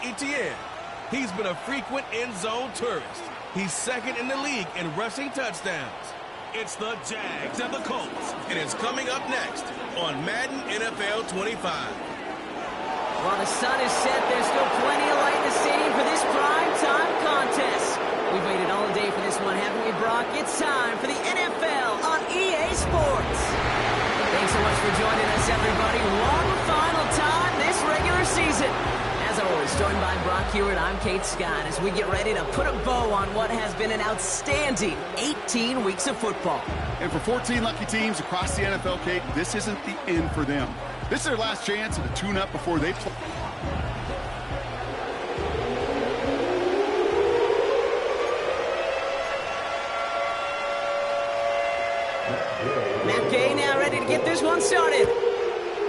Etienne. He's been a frequent end zone tourist. He's second in the league in rushing touchdowns. It's the Jags and the Colts, and it's coming up next on Madden NFL 25. While the sun is set, there's still plenty of light in the stadium for this prime-time contest. We've waited all day for this one, haven't we, Brock? It's time for the NFL on EA Sports. Thanks so much for joining us, everybody. One final time this regular season. As always, joined by Brock Hewitt, I'm Kate Scott, as we get ready to put a bow on what has been an outstanding 18 weeks of football. And for 14 lucky teams across the NFL, Kate, this isn't the end for them. This is their last chance to tune up before they play. Matt Gay now ready to get this one started.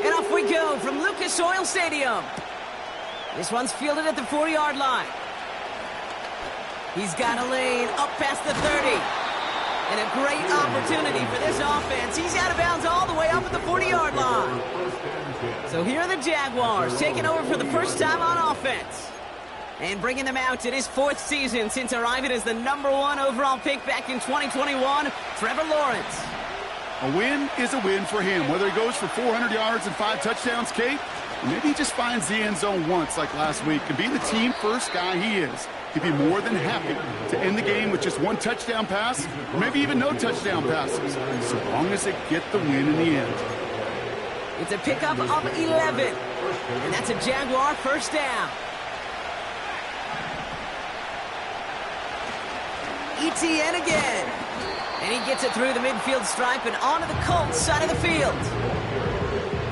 And off we go from Lucas Oil Stadium. This one's fielded at the 40-yard line. He's got a lane up past the 30. And a great opportunity for this offense. He's out of bounds all the way up at the 40-yard line. So here are the Jaguars taking over for the first time on offense. And bringing them out in his fourth season since arriving as the #1 overall pick back in 2021, Trevor Lawrence. A win is a win for him. Whether he goes for 400 yards and 5 touchdowns, Kate, or maybe he just finds the end zone once like last week. And being the team-first guy he is, he'd be more than happy to end the game with just 1 touchdown pass, or maybe even no touchdown passes, so long as they get the win in the end. It's a pickup of 11, and that's a Jaguar first down. Etienne again, and he gets it through the midfield stripe and onto the Colts side of the field.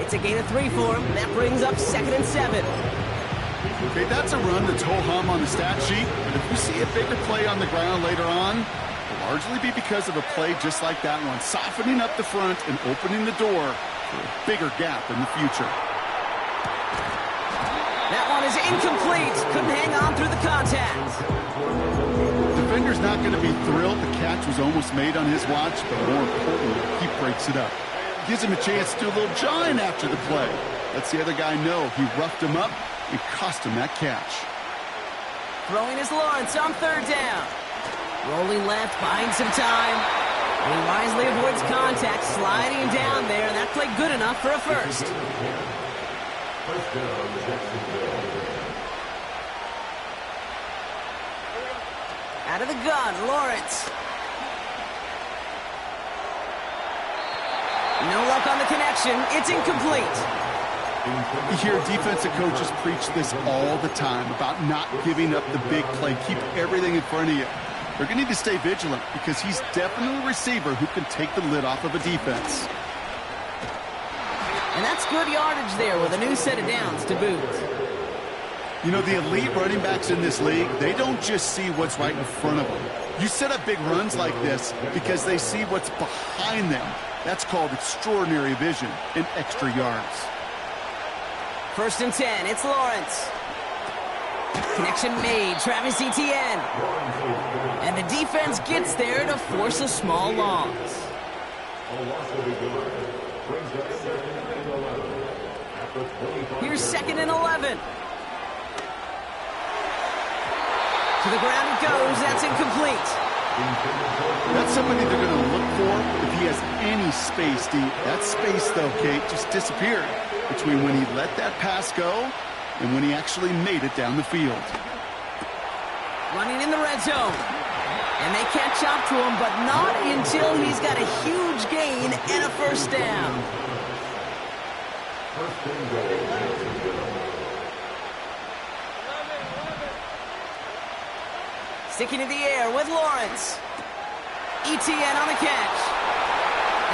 It's a gain of 3 for him. That brings up 2nd and 7. Okay, that's a run that's ho-hum on the stat sheet, but if we see a bigger play on the ground later on, it'll largely be because of a play just like that one, softening up the front and opening the door for a bigger gap in the future. That one is incomplete. Couldn't hang on through the contact. Defender's not going to be thrilled the catch was almost made on his watch, but more importantly, he breaks it up. Gives him a chance to do a little jawing after the play. Lets the other guy know he roughed him up and cost him that catch. Throwing is Lawrence on 3rd down. Rolling left, buying some time. And he wisely avoids contact, sliding down there, and that played good enough for a first. Out of the gun, Lawrence. No luck on the connection. It's incomplete. You hear defensive coaches preach this all the time about not giving up the big play. Keep everything in front of you. They're going to need to stay vigilant because he's definitely a receiver who can take the lid off of a defense. And that's good yardage there with a new set of downs to boot. You know, the elite running backs in this league, they don't just see what's right in front of them. You set up big runs like this because they see what's behind them. That's called extraordinary vision and extra yards. 1st and 10, it's Lawrence. Connection made, Travis Etienne. And the defense gets there to force a small loss. Here's 2nd and 11. To the ground it goes, that's incomplete. That's somebody they're going to look for if he has any space deep. That space, though, Kate, just disappeared between when he let that pass go and when he actually made it down the field. Running in the red zone. And they catch up to him, but not until he's got a huge gain and a first down. Sticking in the air with Lawrence. Etienne on the catch.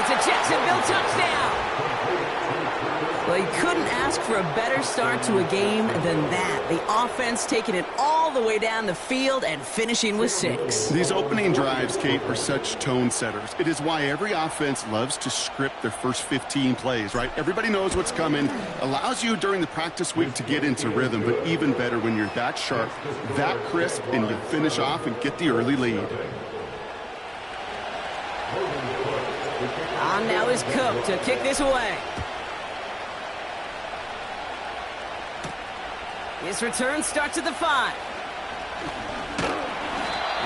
It's a Jacksonville touchdown. Well, you couldn't ask for a better start to a game than that. The offense taking it all the way down the field and finishing with 6. These opening drives, Kate, are such tone setters. It is why every offense loves to script their first 15 plays, right? Everybody knows what's coming. Allows you during the practice week to get into rhythm, but even better when you're that sharp, that crisp, and you finish off and get the early lead. On now is Cook to kick this away. His return starts at the 5.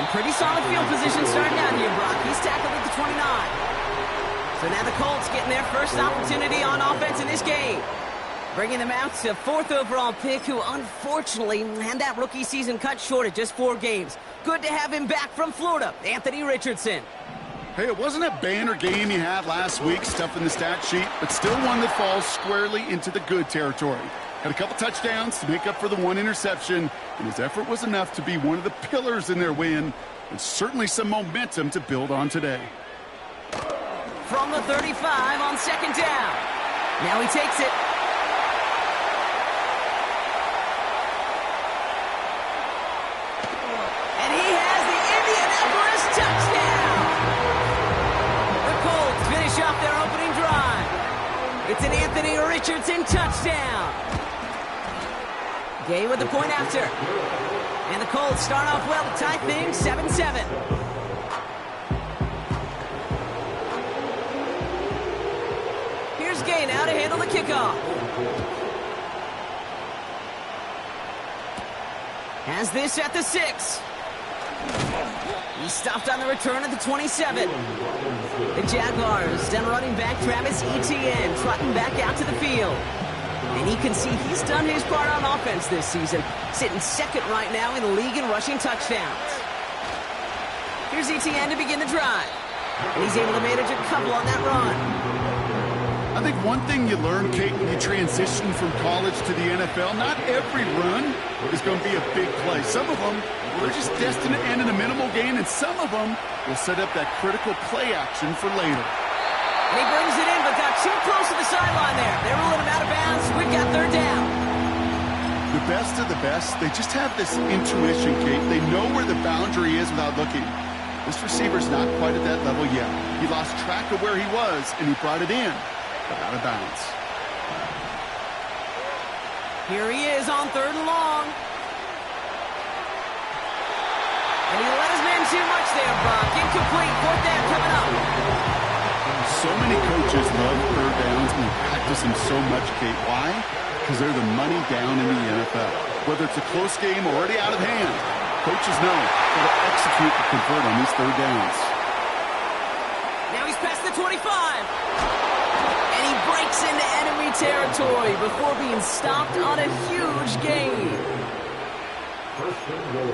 In pretty solid field position starting out here, Brock. He's tackled at the 29. So now the Colts getting their first opportunity on offense in this game. Bringing them out to 4th overall pick, who unfortunately had that rookie season cut short at just 4 games. Good to have him back from Florida, Anthony Richardson. Hey, it wasn't a banner game he had last week, stuff in the stat sheet, but still one that falls squarely into the good territory. Had a couple touchdowns to make up for the 1 interception, and his effort was enough to be one of the pillars in their win, and certainly some momentum to build on today. From the 35 on 2nd down. Now he takes it. And he has the Indianapolis touchdown. The Colts finish off their opening drive. It's an Anthony Richardson touchdown. Gay with the point after. And the Colts start off well to tie things 7-7. Here's Gay now to handle the kickoff. Has this at the 6. He's stopped on the return at the 27. The Jaguars, then running back Travis Etienne, trotting back out to the field. And he can see he's done his part on offense this season, sitting 2nd right now in the league in rushing touchdowns. Here's Etienne to begin the drive. And he's able to manage a couple on that run. I think one thing you learn, Kate, when you transition from college to the NFL, not every run is going to be a big play. Some of them are just destined to end in a minimal gain, and some of them will set up that critical play action for later. And he brings it in, but got too close to the sideline there. They're ruling him out of bounds. We've got 3rd down. The best of the best, they just have this intuition, Kate. They know where the boundary is without looking. This receiver's not quite at that level yet. He lost track of where he was, and he brought it in, but out of bounds. Here he is on 3rd and long. And he let his man too much there, Brock. Incomplete. 4th down coming up. So many coaches love 3rd downs and practice them so much, Kate. Why? Because they're the money down in the NFL. Whether it's a close game or already out of hand, coaches know how to execute and convert on these 3rd downs. Now he's past the 25. And he breaks into enemy territory before being stopped on a huge gain. 1st and goal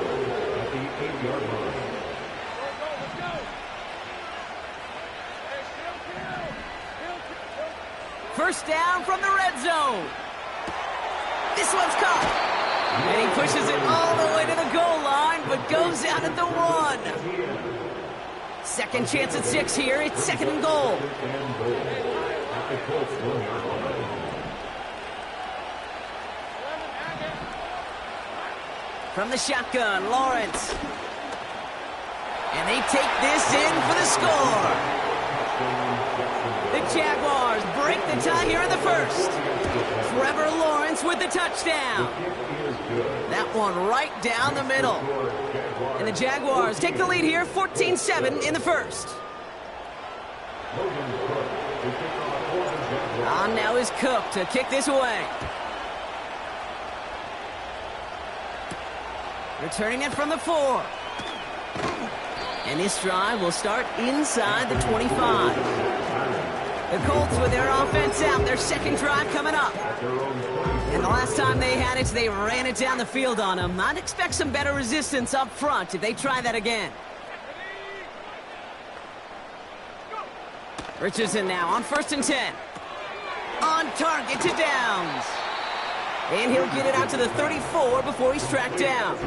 at the 8-yard line. First down from the red zone. This one's caught. And he pushes it all the way to the goal line, but goes out at the 1. 2nd chance at 6 here. It's 2nd and goal. From the shotgun, Lawrence. And they take this in for the score. The Jaguars break the tie here in the 1st. Trevor Lawrence with the touchdown. That one right down the middle. And the Jaguars take the lead here, 14-7 in the 1st. On now is Cook to kick this away. Returning it from the 4. And this drive will start inside the 25. The Colts with their offense out, their 2nd drive coming up. And the last time they had it, they ran it down the field on them. I'd expect some better resistance up front if they try that again. Richardson now on 1st and 10. On target to Downs. And he'll get it out to the 34 before he's tracked down.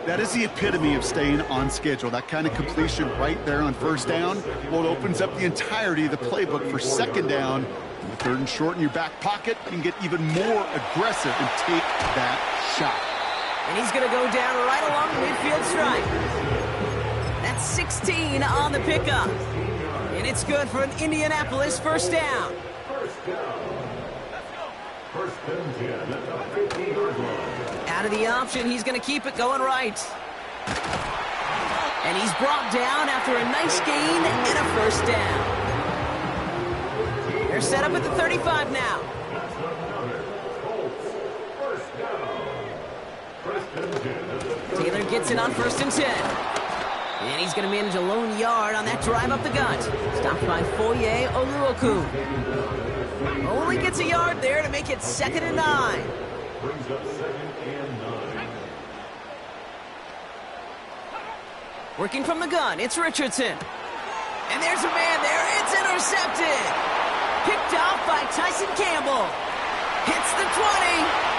That is the epitome of staying on schedule. That kind of completion right there on 1st down. Well, it opens up the entirety of the playbook for 2nd down. And the 3rd and short in your back pocket, you can get even more aggressive and take that shot. And he's going to go down right along the midfield stripe. That's 16 on the pickup. And it's good for an Indianapolis 1st down. 1st and 10 at the 15-yard line. Out of the option, he's going to keep it going right. And he's brought down after a nice gain and a 1st down. They're set up at the 35 now. Taylor gets it on 1st and 10. And he's going to manage a lone yard on that drive up the gut. Stopped by Foye Oluokun. Only gets a yard there to make it 2nd and 9. Brings up 2nd and 9. Working from the gun, it's Richardson. And there's a man there. It's intercepted. Picked off by Tyson Campbell. Hits the 20.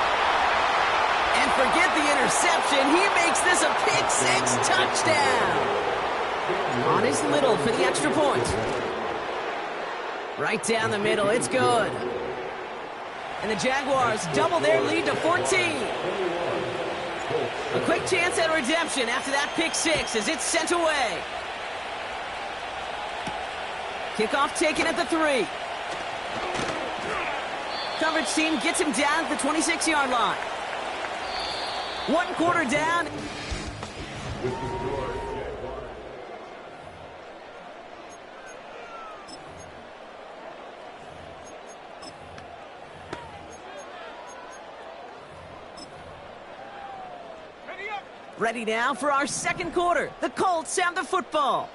And forget the interception. He makes this a pick-6 touchdown. On his Little for the extra point. Right down the middle. It's good. And the Jaguars double their lead to 14. A quick chance at redemption after that pick-6 as it's sent away. Kickoff taken at the 3. Coverage team gets him down at the 26-yard line. 1 quarter down. Ready now for our 2nd quarter. The Colts have the football.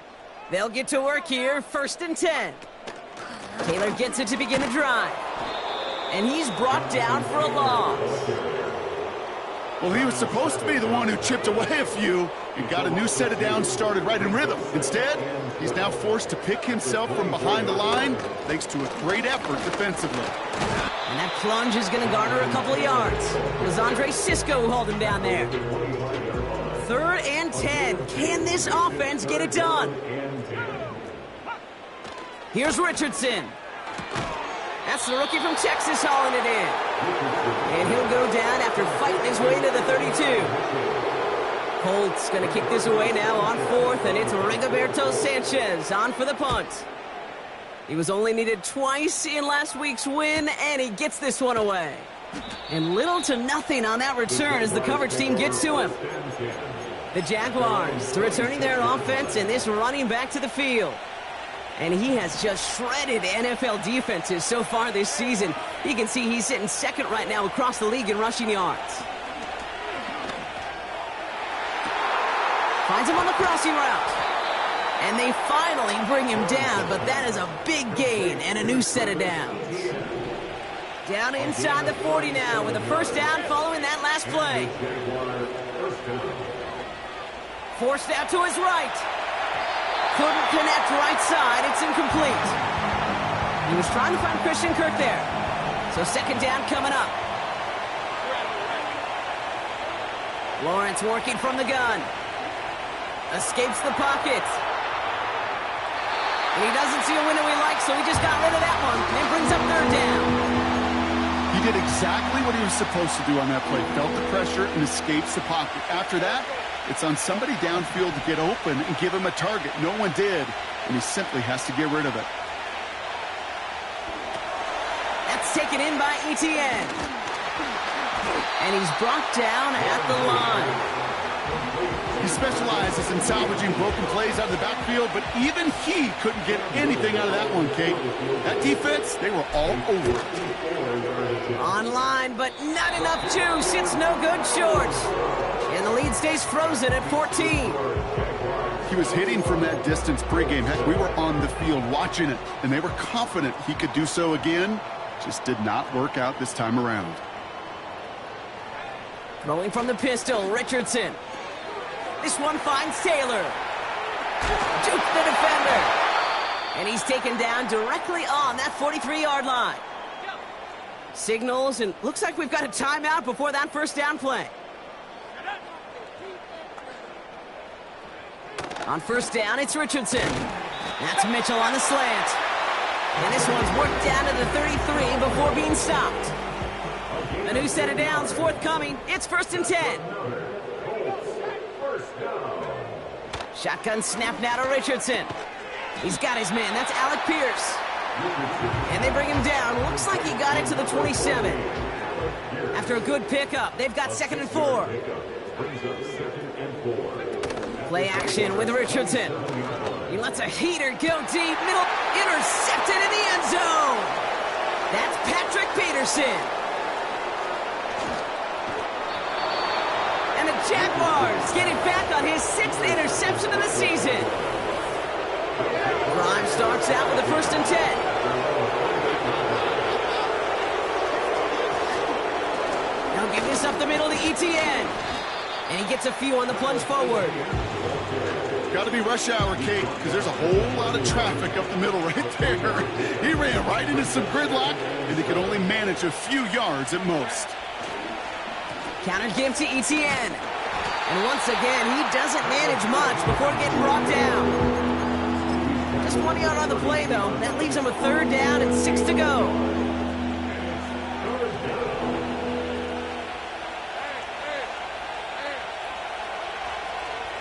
They'll get to work here, 1st and 10. Taylor gets it to begin the drive. And he's brought down for a loss. Well, he was supposed to be the one who chipped away a few and got a new set of downs started right in rhythm. Instead, he's now forced to pick himself from behind the line thanks to a great effort defensively. And that plunge is going to garner a couple of yards. It was Andre Cisco who hauled him down there. 3rd and 10. Can this offense get it done? Here's Richardson. That's the rookie from Texas hauling it in. And he'll go down after fighting his way to the 32. Colts going to kick this away now on 4th, and it's Rigoberto Sanchez on for the punt. He was only needed twice in last week's win, and he gets this one away. And little to nothing on that return as the coverage team gets to him. The Jaguars returning their offense and this running back to the field. And he has just shredded NFL defenses so far this season. You can see he's sitting 2nd right now across the league in rushing yards. Finds him on the crossing route. And they finally bring him down, but that is a big gain and a new set of downs. Down inside the 40 now with a 1st down following that last play. Forced out to his right. Couldn't connect right side. It's incomplete. He was trying to find Christian Kirk there. So 2nd down coming up. Lawrence working from the gun. Escapes the pocket. He doesn't see a window he likes, so he just got rid of that one. And brings up 3rd down. He did exactly what he was supposed to do on that play. Felt the pressure and escapes the pocket. After that, it's on somebody downfield to get open and give him a target. No one did, and he simply has to get rid of it. That's taken in by Etienne. And he's brought down at the line. He specializes in salvaging broken plays out of the backfield, but even he couldn't get anything out of that one, Kate. That defense, they were all over it. Online, but not enough juice. It's no good short. And the lead stays frozen at 14. He was hitting from that distance pregame. Heck, we were on the field watching it, and they were confident he could do so again. Just did not work out this time around. Throwing from the pistol, Richardson. This one finds Taylor. Juke the defender. And he's taken down directly on that 43-yard line. Signals, and looks like we've got a timeout before that 1st down play. On 1st down, it's Richardson. That's Mitchell on the slant. And this one's worked down to the 33 before being stopped. A new set of downs forthcoming. It's 1st and 10. Shotgun snap now to Richardson. He's got his man. That's Alec Pierce. And they bring him down. Looks like he got it to the 27. After a good pickup, they've got 2nd and 4. Play action with Richardson. He lets a heater go deep. Middle intercepted in the end zone. That's Patrick Peterson. And the Jaguars getting back on his 6th interception of the season. Grimes starts out with a 1st and 10. Now give this up the middle to Etienne. And he gets a few on the plunge forward. Got to be rush hour, Kate, because there's a whole lot of traffic up the middle right there. He ran right into some gridlock, and he could only manage a few yards at most. Counter give to Etienne. And once again, he doesn't manage much before getting brought down. Just 1 yard on the play, though. That leaves him with 3rd down and 6 to go.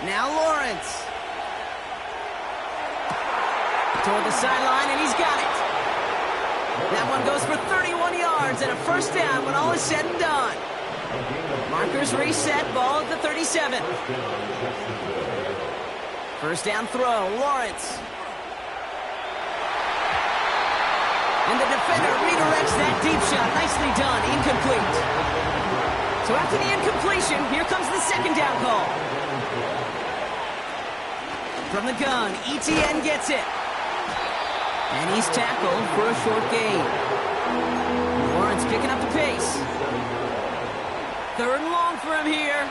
Now Lawrence. Toward the sideline, and he's got it. That one goes for 31 yards and a 1st down when all is said and done. Markers reset, ball at the 37. 1st down throw, Lawrence. And the defender redirects that deep shot. Nicely done, incomplete. So after the incompletion, here comes the 2nd down call. From the gun, Etienne gets it. And he's tackled for a short gain. Lawrence picking up the pace. 3rd and long for him here.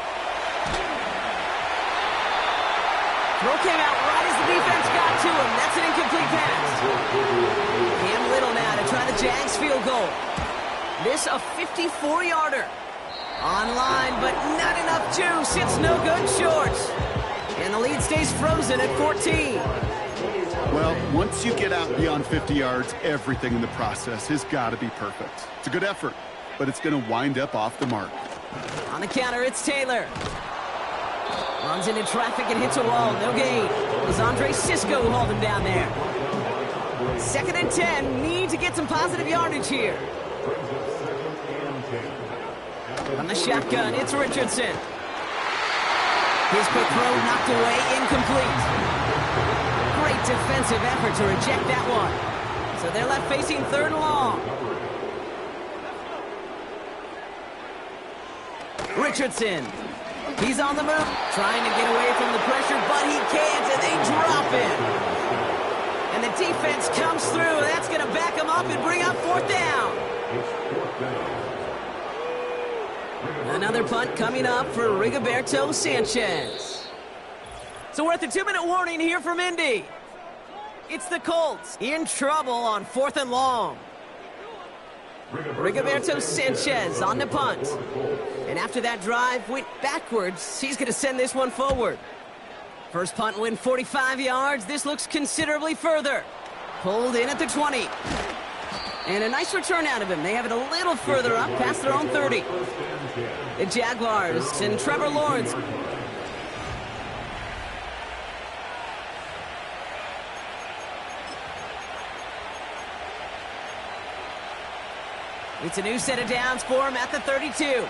Throw came out right as the defense got to him. That's an incomplete pass. Cam Little now to try the Jags field goal. This a 54-yarder. Online, but not enough juice. It's no good short. And the lead stays frozen at 14. Well, once you get out beyond 50 yards, everything in the process has got to be perfect. It's a good effort, but it's going to wind up off the mark. On the counter, it's Taylor. Runs into traffic and hits a wall. No gain. It was Andre Cisco who hauled him down there. 2nd and 10. Need to get some positive yardage here. On the shotgun, it's Richardson. His quick throw knocked away, incomplete. Great defensive effort to reject that one. So they're left facing 3rd and long. Richardson. He's on the move, trying to get away from the pressure, but he can't, and they drop him. And the defense comes through. That's going to back him up and bring up 4th down. Another punt coming up for Rigoberto Sanchez. So we're at the 2-minute warning here from Indy. It's the Colts in trouble on 4th and long. Rigoberto Sanchez on the punt. And after that drive went backwards, he's going to send this one forward. First punt win 45 yards. This looks considerably further. Pulled in at the 20. And a nice return out of him. They have it a little further up, past their own 30. The Jaguars and Trevor Lawrence. It's a new set of downs for him at the 32.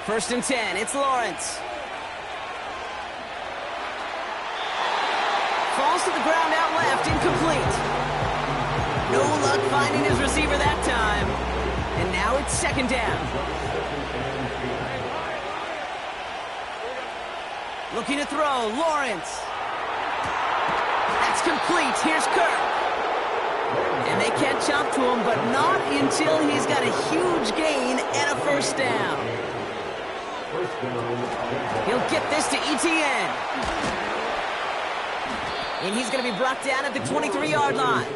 First and 10, it's Lawrence. Falls to the ground out left, incomplete. No luck finding his receiver that time. And now it's 2nd down. Looking to throw, Lawrence. That's complete, here's Kirk. And they catch up to him, but not until he's got a huge gain and a 1st down. He'll get this to Etienne. And he's going to be brought down at the 23-yard line.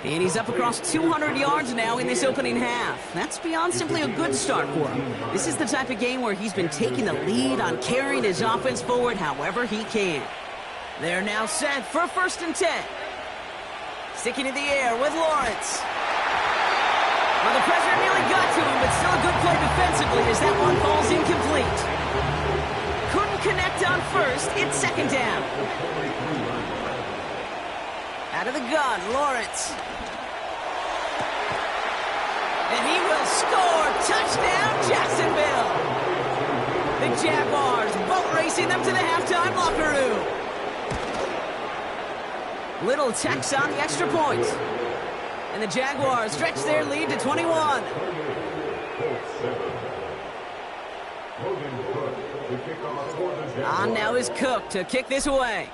And he's up across 200 yards now in this opening half. That's beyond simply a good start for him. This is the type of game where he's been taking the lead on carrying his offense forward however he can. They're now set for 1st and 10. Sticking in the air with Lawrence. Well, the pressure nearly got to him, but still a good play defensively as that one falls incomplete. Couldn't connect on 1st. It's 2nd down. Out of the gun, Lawrence. And he will score. Touchdown, Jacksonville. The Jaguars boat racing them to the halftime locker room. Little tacks on the extra point. And the Jaguars stretch their lead to 21. On now is Cook to kick this away.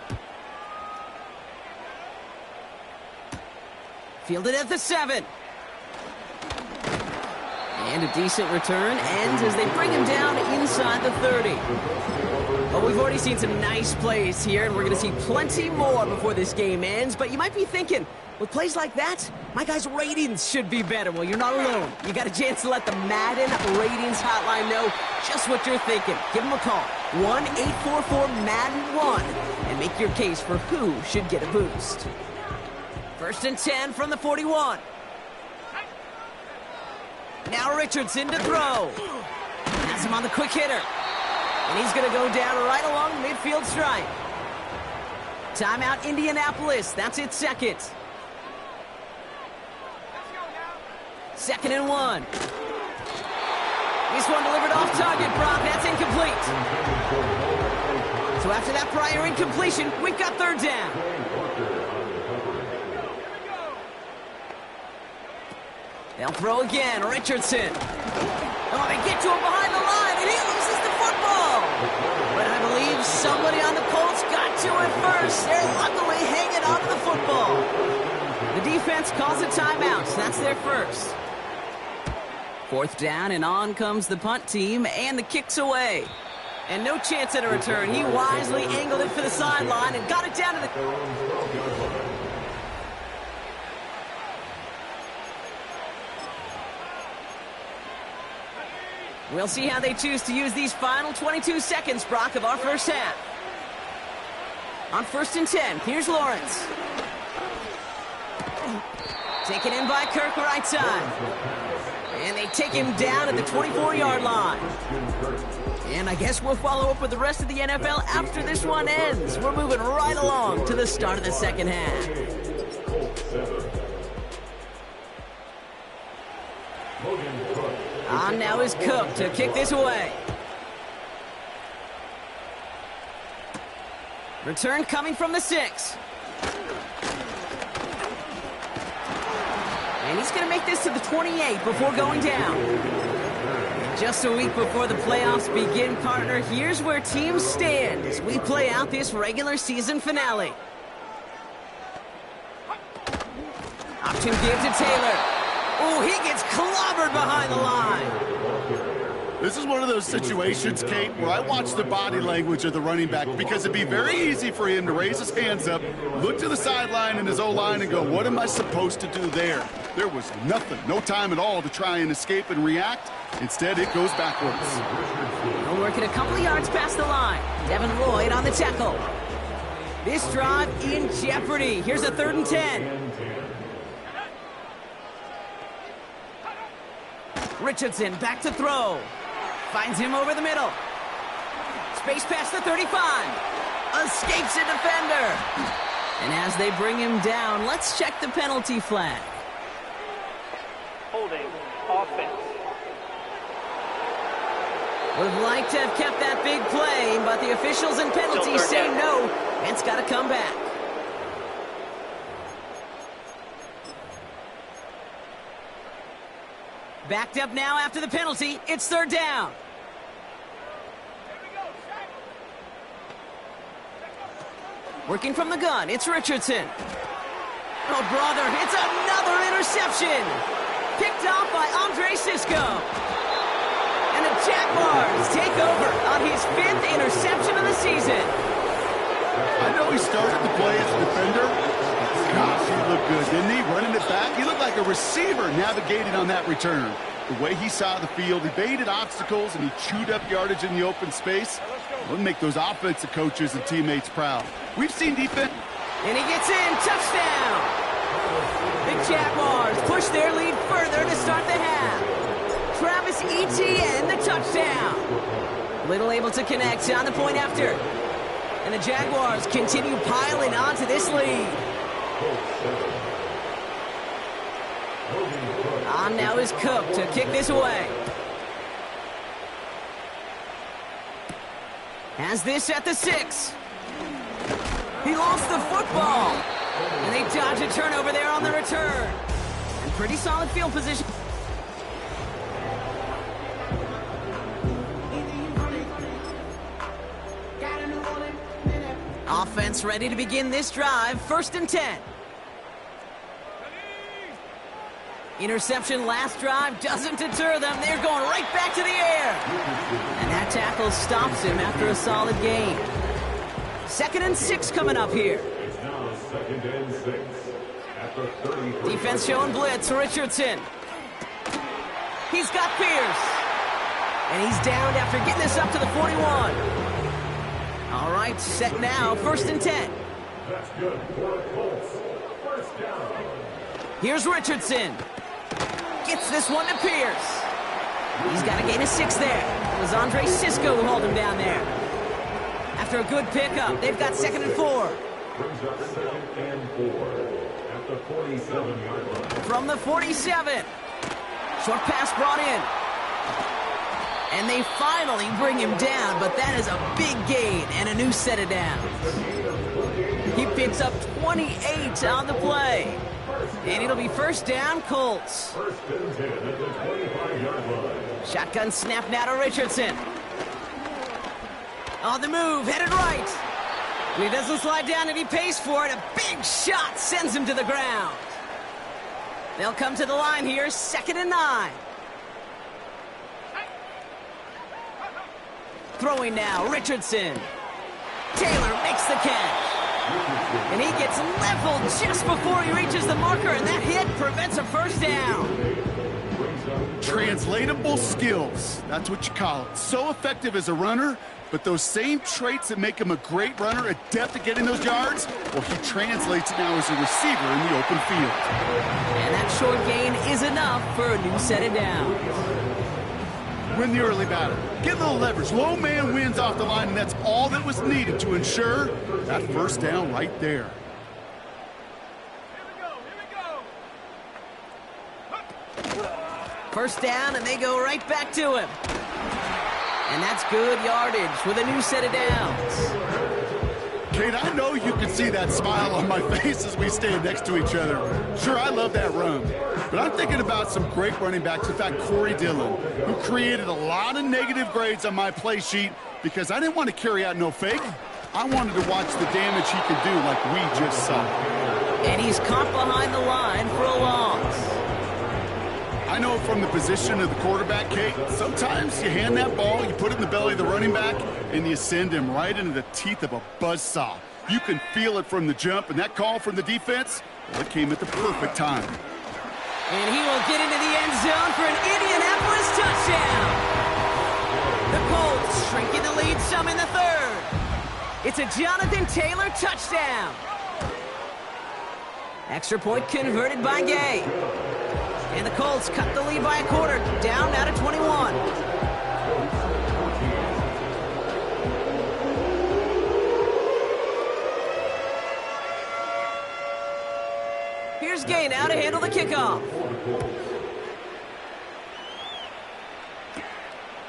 Fielded at the 7. And a decent return ends as they bring him down inside the 30. Well, we've already seen some nice plays here, and we're going to see plenty more before this game ends. But you might be thinking, with plays like that, my guys' ratings should be better. Well, you're not alone. You got a chance to let the Madden Ratings Hotline know just what you're thinking. Give them a call, 1-844-MADDEN-1, and make your case for who should get a boost. 1st and 10 from the 41. Now Richardson to throw. Has him on the quick hitter. And he's going to go down right along the midfield stripe. Timeout Indianapolis. That's its second. 2nd and 1. This one delivered off target, Brock. That's incomplete. So after that prior incompletion, we've got 3rd down. They'll throw again. Richardson. Oh, they get to him behind the line, and he loses the football. But I believe somebody on the Colts got to it first. They're luckily hanging on to the football. The defense calls a timeout. So that's their first. 4th down, and on comes the punt team, and the kick's away. And no chance at a return. He wisely angled it for the sideline and got it down to the... We'll see how they choose to use these final 22 seconds, Brock, of our first half. On 1st and 10, here's Lawrence. Taken in by Kirk right side. And they take him down at the 24-yard line. And I guess we'll follow up with the rest of the NFL after this one ends. We're moving right along to the start of the second half. On now is Cook to kick this away. Return coming from the 6. And he's going to make this to the 28 before going down. Just a week before the playoffs begin, partner, here's where teams stand as we play out this regular season finale. Option give to Taylor. Oh, he gets clobbered behind the line. This is one of those situations, Kate, where I watch the body language of the running back because it'd be very easy for him to raise his hands up, look to the sideline in his O-line and go, what am I supposed to do there? There was nothing, no time at all to try and escape and react. Instead, it goes backwards. We're working a couple of yards past the line. Devin Lloyd on the tackle. This drive in jeopardy. Here's a 3rd and 10. Richardson back to throw. Finds him over the middle. Space past the 35. Escapes a defender. And as they bring him down, let's check the penalty flag. Holding offense. Would have liked to have kept that big play, but the officials and penalties say no. It's got to come back. Backed up now after the penalty. It's 3rd down. Working from the gun, it's Richardson. Oh, brother, it's another interception. Picked off by Andre Cisco. And the Jaguars take over on his 5th interception of the season. I know he started the play as a defender. Gosh, he looked good, didn't he? Running it back. He looked like a receiver navigating on that return. The way he saw the field, he baited obstacles, and he chewed up yardage in the open space. We'll make those offensive coaches and teammates proud. We've seen defense. And he gets in. Touchdown. The Jaguars push their lead further to start the half. Travis Etienne, the touchdown. Little able to connect on the point after. And the Jaguars continue piling onto this lead. On now is Cook to kick this away. Has this at the 6. He lost the football. And they dodge a turnover there on the return. Pretty solid field position. Offense ready to begin this drive. 1st and 10. Interception last drive doesn't deter them. They're going right back to the air. And that tackle stops him after a solid gain. 2nd and 6 coming up here. It's now 2nd and 6. At the 30. Defense showing blitz. Richardson. He's got Pierce. And he's downed after getting this up to the 41. All right, set now. 1st and 10. That's good for the Colts. 1st down. Here's Richardson. Gets this one to Pierce. He's got a gain of 6 there. It was Andre Cisco who hauled him down there. After a good pickup, they've got 2nd and 4. Brings up 2nd and 4. At the 47-yard line. From the 47. Short pass brought in. And they finally bring him down, but that is a big gain and a new set of downs. He picks up 28 on the play. And it'll be 1st down, Colts. 1st and 10 at the 25-yard line. Shotgun snap now to Richardson. On the move, headed right. And he doesn't slide down and he pays for it. A big shot sends him to the ground. They'll come to the line here, 2nd and 9. Throwing now, Richardson. Taylor makes the catch. And he gets leveled just before he reaches the marker, and that hit prevents a 1st down. Translatable skills. That's what you call it. So effective as a runner, but those same traits that make him a great runner, adept at getting those yards, well, he translates it now as a receiver in the open field. And that short gain is enough for a new set of downs. Win the early battle. Get a little leverage. Low man wins off the line, and that's all that was needed to ensure that 1st down right there. First down, and they go right back to him. And that's good yardage with a new set of downs. Kate, I know you can see that smile on my face as we stand next to each other. Sure, I love that run. But I'm thinking about some great running backs. In fact, Corey Dillon, who created a lot of negative grades on my play sheet because I didn't want to carry out no fake. I wanted to watch the damage he could do like we just saw. And he's caught behind the line for a loss. I know from the position of the quarterback, Kate, sometimes you hand that ball, you put it in the belly of the running back, and you send him right into the teeth of a buzzsaw. You can feel it from the jump, and that call from the defense, well, it came at the perfect time. And he will get into the end zone for an Indianapolis touchdown. The Colts shrinking the lead some in the 3rd. It's a Jonathan Taylor touchdown. Extra point converted by Gay. And the Colts cut the lead by a quarter, down now to 21. Here's Gay now to handle the kickoff.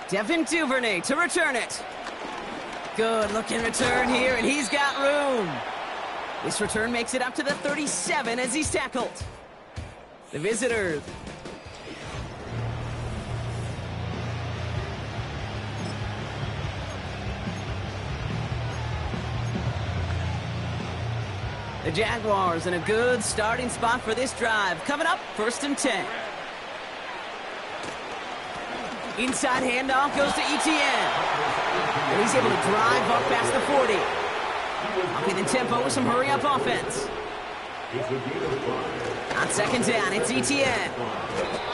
Devin Duvernay to return it. Good looking return here, and he's got room. This return makes it up to the 37 as he's tackled. The visitors. The Jaguars in a good starting spot for this drive. Coming up, 1st and 10. Inside handoff goes to Etienne. And he's able to drive up past the 40. Upping the tempo with some hurry-up offense. On 2nd down, it's Etienne.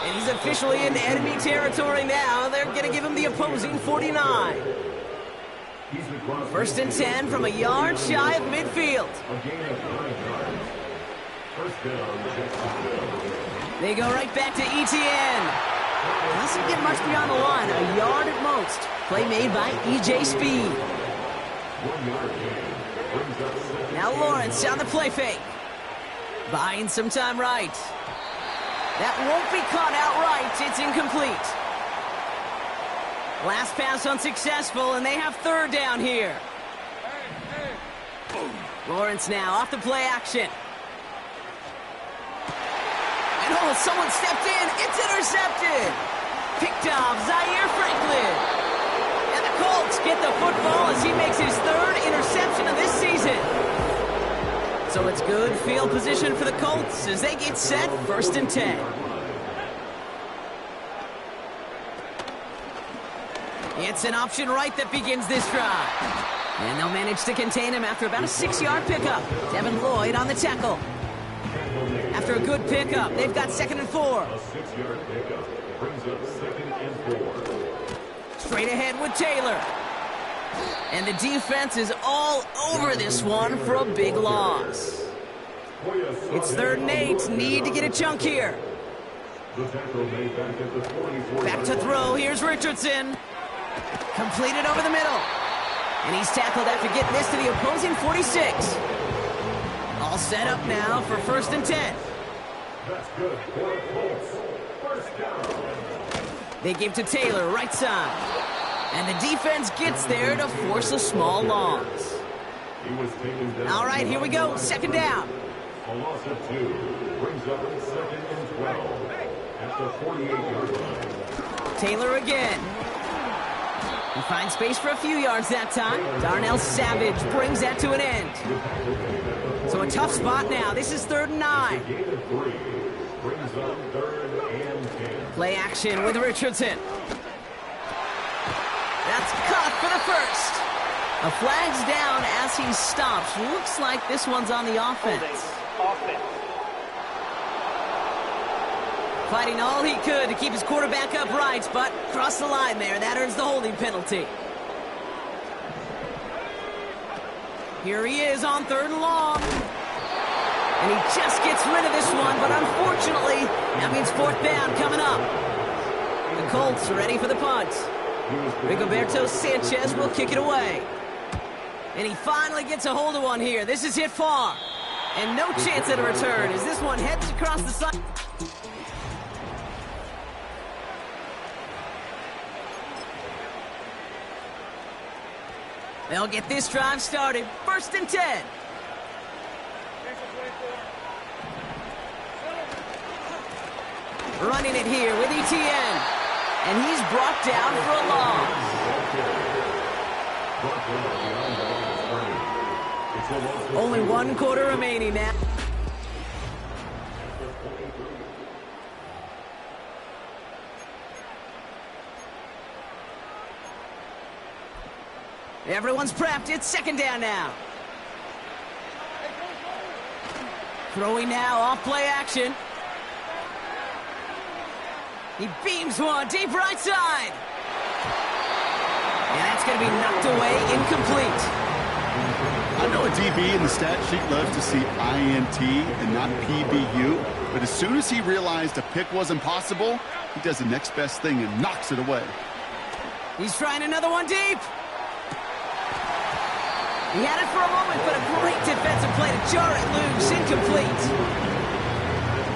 And he's officially in enemy territory now. They're going to give him the opposing 49. 1st and 10 from a yard shy of midfield. They go right back to Etienne. Doesn't get much beyond the line, a yard at most. Play made by E.J. Speed. Now Lawrence on the play fake. Buying some time right. That won't be caught outright. It's incomplete. Last pass unsuccessful, and they have 3rd down here. Lawrence now off the play action. And Oh, someone stepped in. It's intercepted. Picked off Zaire Franklin. And the Colts get the football as he makes his third interception of this season. So it's good field position for the Colts as they get set 1st and 10. It's an option right that begins this drive. And they'll manage to contain him after about a 6-yard pickup. Devin Lloyd on the tackle. After a good pickup, they've got 2nd and 4. A 6-yard pickup brings up 2nd and 4. Straight ahead with Taylor. And the defense is all over this one for a big loss. It's 3rd and 8. Need to get a chunk here. The tackle made back at the 44. Back to throw. Here's Richardson. Completed over the middle. And he's tackled after getting this to the opposing 46. All set up now for 1st and 10. That's good for the Colts. 1st down. They give to Taylor, right side. And the defense gets there to force a small loss. He was taken down. All right, here we go. 2nd down. A loss of 2 brings up 2nd and 12 at the 48-yard line. Taylor again. He finds space for a few yards that time. Darnell Savage brings that to an end. So a tough spot now. This is 3rd and 9. Gain of 3 brings up 3rd and 10. Play action with Richardson. That's caught for the first. A flag's down as he stops. Looks like this one's on the offense. Fighting all he could to keep his quarterback upright, but crossed the line there. That earns the holding penalty. Here he is on 3rd and long. And he just gets rid of this one, but unfortunately, that means 4th down coming up. The Colts are ready for the punt. Rigoberto Sanchez will kick it away. And he finally gets a hold of one here. This is hit far. And no chance at a return as this one heads across the side. They'll get this drive started. 1st and 10. Running it here with Etienne. And he's brought down for a loss. Only 1 quarter remaining now. Everyone's prepped. It's 2nd down now. Throwing now off play action. He beams one deep right side. And that's going to be knocked away, incomplete. I know a DB in the stat sheet loves to see INT and not PBU, but as soon as he realized a pick wasn't possible, he does the next best thing and knocks it away. He's trying another one deep. He had it for a moment, but a great defensive play to jar it loose, incomplete.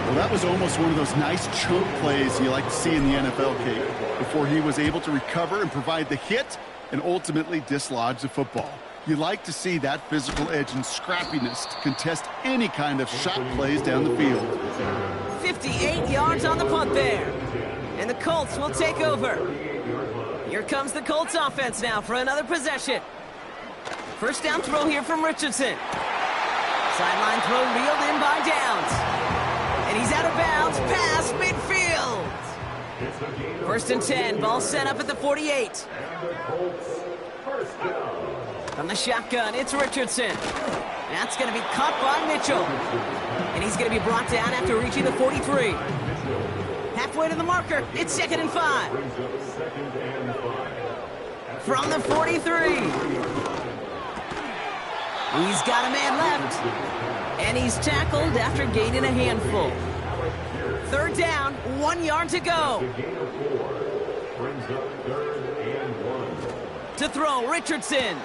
Well, that was almost one of those nice chunk plays you like to see in the NFL, Kate, before he was able to recover and provide the hit and ultimately dislodge the football. You like to see that physical edge and scrappiness to contest any kind of shot plays down the field. 58 yards on the punt there. And the Colts will take over. Here comes the Colts offense now for another possession. 1st down throw here from Richardson. Sideline throw reeled in by Downs. And he's out of bounds past midfield. 1st and 10. Ball set up at the 48. From the shotgun, it's Richardson. That's going to be caught by Mitchell. And he's going to be brought down after reaching the 43. Halfway to the marker, it's 2nd and 5. From the 43. He's got a man left. And he's tackled after gaining a handful. 3rd down, 1 yard to go. To throw, Richardson.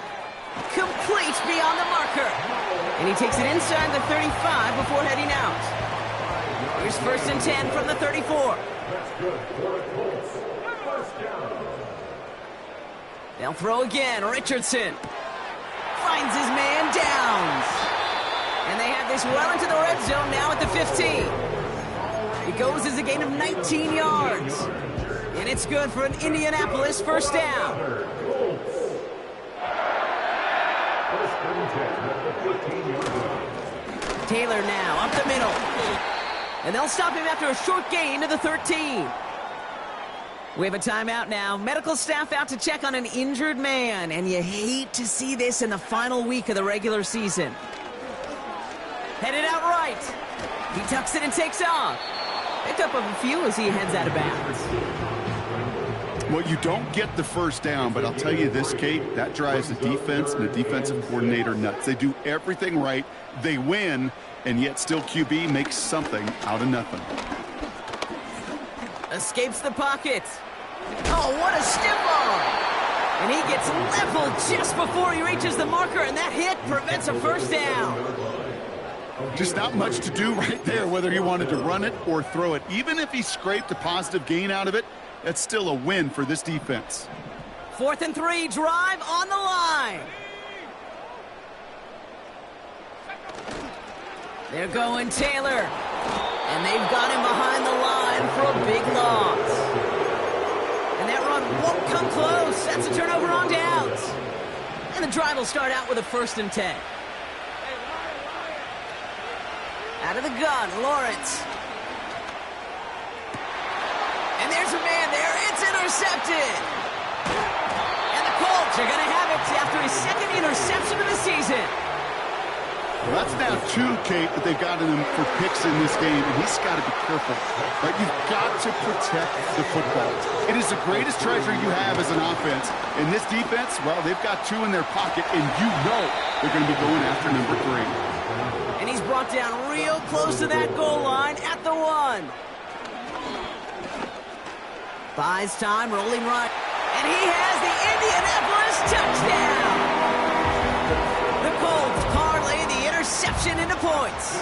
Complete beyond the marker. And he takes it inside the 35 before heading out. Here's 1st and 10 from the 34. They'll throw again. Richardson finds his man Downs. And they have this well into the red zone now at the 15. He goes as a gain of 19 yards. And it's good for an Indianapolis first down. Taylor now up the middle. And they'll stop him after a short gain to the 13. We have a timeout now. Medical staff out to check on an injured man. And you hate to see this in the final week of the regular season. Headed out right. He tucks it and takes off. Picked up a few as he heads out of bounds. Well, you don't get the first down, but I'll tell you this, Kate, that drives the defense and the defensive coordinator nuts. They do everything right. They win, and yet still QB makes something out of nothing. Escapes the pocket. Oh, what a stiff arm. And he gets leveled just before he reaches the marker, and that hit prevents a first down. Just not much to do right there, whether he wanted to run it or throw it. Even if he scraped a positive gain out of it, that's still a win for this defense. 4th and 3, drive on the line. They're going Taylor. And they've got him behind the line for a big loss. And that run won't come close. That's a turnover on downs. And the drive will start out with a 1st and 10. Out of the gun, Lawrence. And there's a man there. It's intercepted. And the Colts are going to have it after his 2nd interception of the season. Well, that's now 2, Kate, that they've got in him for picks in this game, and he's got to be careful. Right? You've got to protect the football. It is the greatest treasure you have as an offense. And this defense, well, they've got 2 in their pocket, and you know they're going to be going after number 3. And he's brought down real close to that goal line at the 1. Buys time, rolling right. And he has the Indianapolis touchdown. The Colts parlay the interception into points.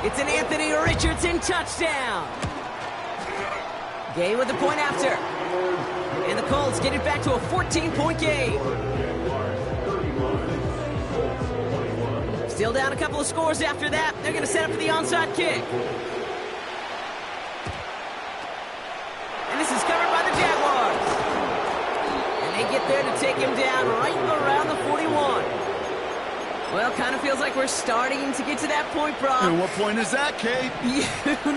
It's an Anthony Richardson touchdown. Gay with the point after. And the Colts get it back to a 14-point game. Still down a couple of scores after that. They're going to set up for the onside kick. And this is covered by the Jaguars. And they get there to take him down right around the 41. Well, kind of feels like we're starting to get to that point, Brock. And what point is that, Kate? You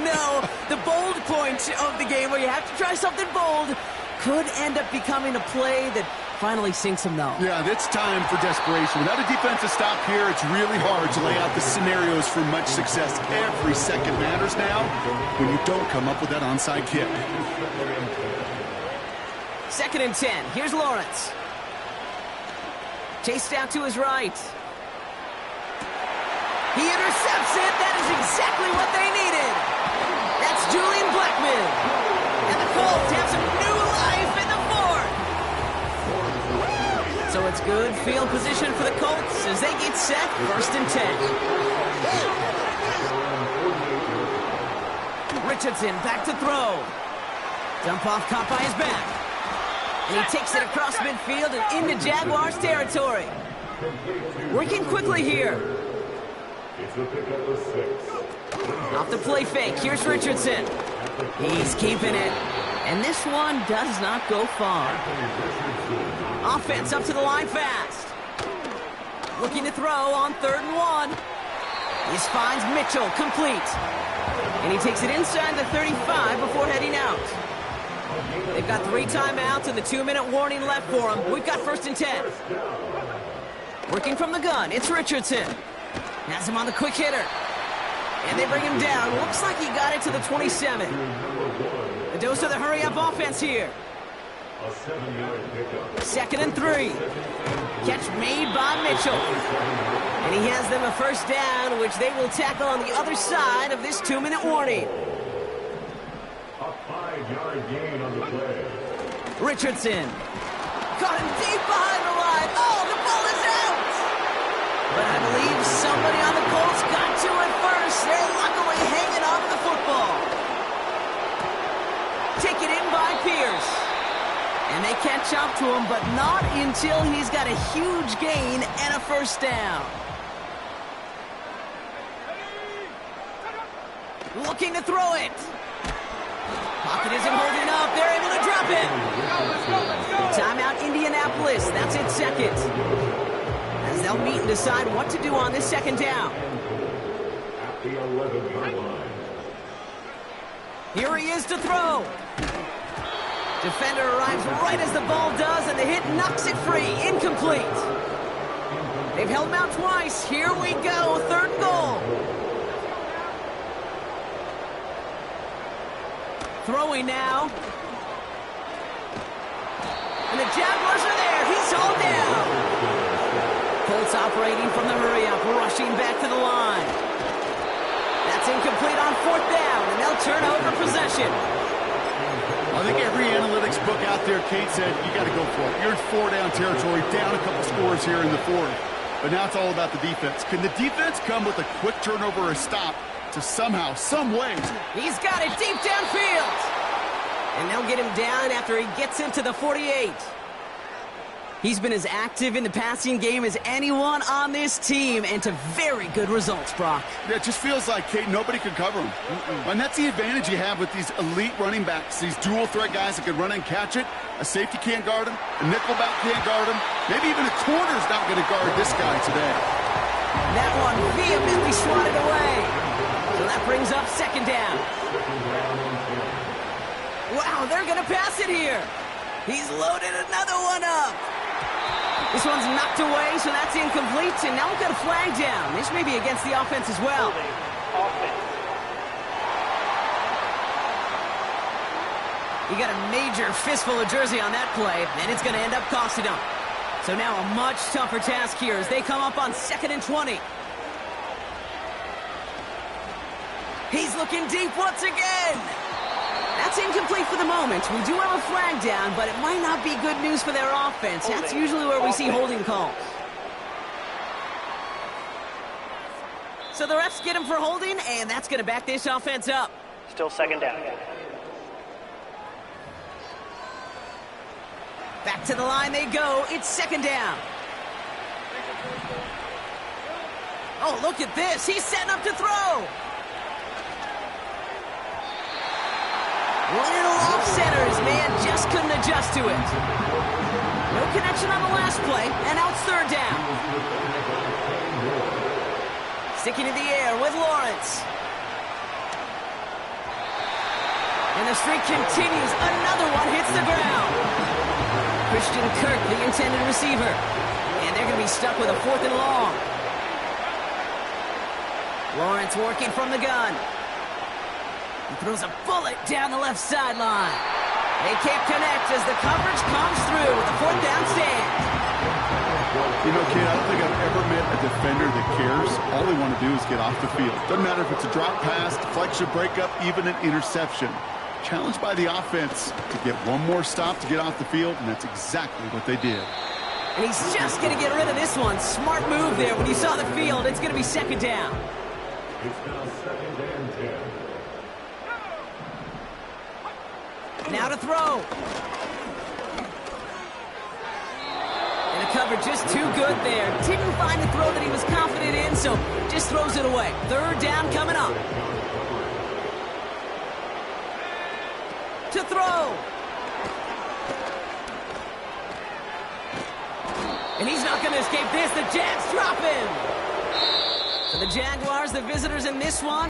know, the bold point of the game where you have to try something bold could end up becoming a play that finally sinks him, though. Yeah, it's time for desperation. Without a defensive stop here, it's really hard to lay out the scenarios for much success. Every second matters now when you don't come up with that onside kick. 2nd and 10. Here's Lawrence. Chased out to his right. He intercepts it. That is exactly what they needed. That's Julian Blackmon. And the Colts have some new life in the 4th. So it's good field position for the Colts as they get set. 1st and 10. Richardson back to throw. Dump off caught by his back. And he takes it across midfield and into Jaguars territory. Working quickly here. Off the play fake, here's Richardson. He's keeping it. And this one does not go far. Offense up to the line fast. Looking to throw on 3rd and 1. He finds Mitchell complete. And he takes it inside the 35 before heading out. They've got 3 timeouts and the 2-minute warning left for them. We've got 1st and 10. Working from the gun, it's Richardson. Has him on the quick hitter. And they bring him down. Looks like he got it to the 27. A dose of the hurry-up offense here. 2nd and 3. Catch made by Mitchell. And he has them a 1st down, which they will tackle on the other side of this 2-minute warning. A 5-yard gain on the play. Richardson. Got him deep behind the line. Oh, the ball is out! But I believe somebody on the Colts got to it first. They're luckily hanging on to the football. Taken in by Pierce. And they catch up to him, but not until he's got a huge gain and a 1st down. Looking to throw it. Pocket isn't holding up. They're able to drop it. Timeout, Indianapolis. That's its second. As they'll meet and decide what to do on this second down. At the 11-yard line. Here he is to throw. Defender arrives right as the ball does, and the hit knocks it free. Incomplete. They've held him out twice. Here we go. Third and goal. Throwing now. And the Jaguars are there. He's hauled down. Colts operating from the hurry-up, rushing back to the line. That's incomplete on fourth down, and they'll turn over possession. I think every analytics book out there, Kate said, you got to go for it. You're in four-down territory, down a couple scores here in the fourth. But now it's all about the defense. Can the defense come with a quick turnover or a stop to somehow, some way? He's got it deep downfield. And they'll get him down after he gets into the 48. He's been as active in the passing game as anyone on this team, and to very good results, Brock. Yeah, it just feels like, Kate, nobody can cover him. And that's the advantage you have with these elite running backs, these dual-threat guys that can run and catch it. A safety can't guard him, a nickelback can't guard him, maybe even a corner's not going to guard this guy today. That one vehemently swatted away. So that brings up second down. Wow, they're going to pass it here. He's loaded another one up. This one's knocked away, so that's incomplete, and now we've got a flag down. This may be against the offense as well. He got a major fistful of jersey on that play, and it's going to end up costing him. So now a much tougher task here as they come up on 2nd and 20. He's looking deep once again. That's incomplete for the moment. We do have a flag down, but it might not be good news for their offense. That's usually where we see holding calls. So the refs get him for holding, and that's going to back this offense up. Still second down. Back to the line they go. It's second down. Oh, look at this. He's setting up to throw. Little off center. His man just couldn't adjust to it. No connection on the last play, and now it's third down. Sticking in the air with Lawrence. And the streak continues. Another one hits the ground. Christian Kirk, the intended receiver. And they're going to be stuck with a 4th and long. Lawrence working from the gun. He throws a bullet down the left sideline. They can't connect as the coverage comes through with a 4th down stand. You know, kid, I don't think I've ever met a defender that cares. All they want to do is get off the field. Doesn't matter if it's a drop pass, deflection, breakup, even an interception. Challenged by the offense to get one more stop to get off the field, and that's exactly what they did. And he's just going to get rid of this one. Smart move there. When you saw the field, it's going to be second down. It's now 2nd and 10. Now to throw. And the cover just too good there. Didn't find the throw that he was confident in, so just throws it away. Third down coming up. To throw. And he's not going to escape this. The Jags drop him. So the Jaguars, the visitors in this one.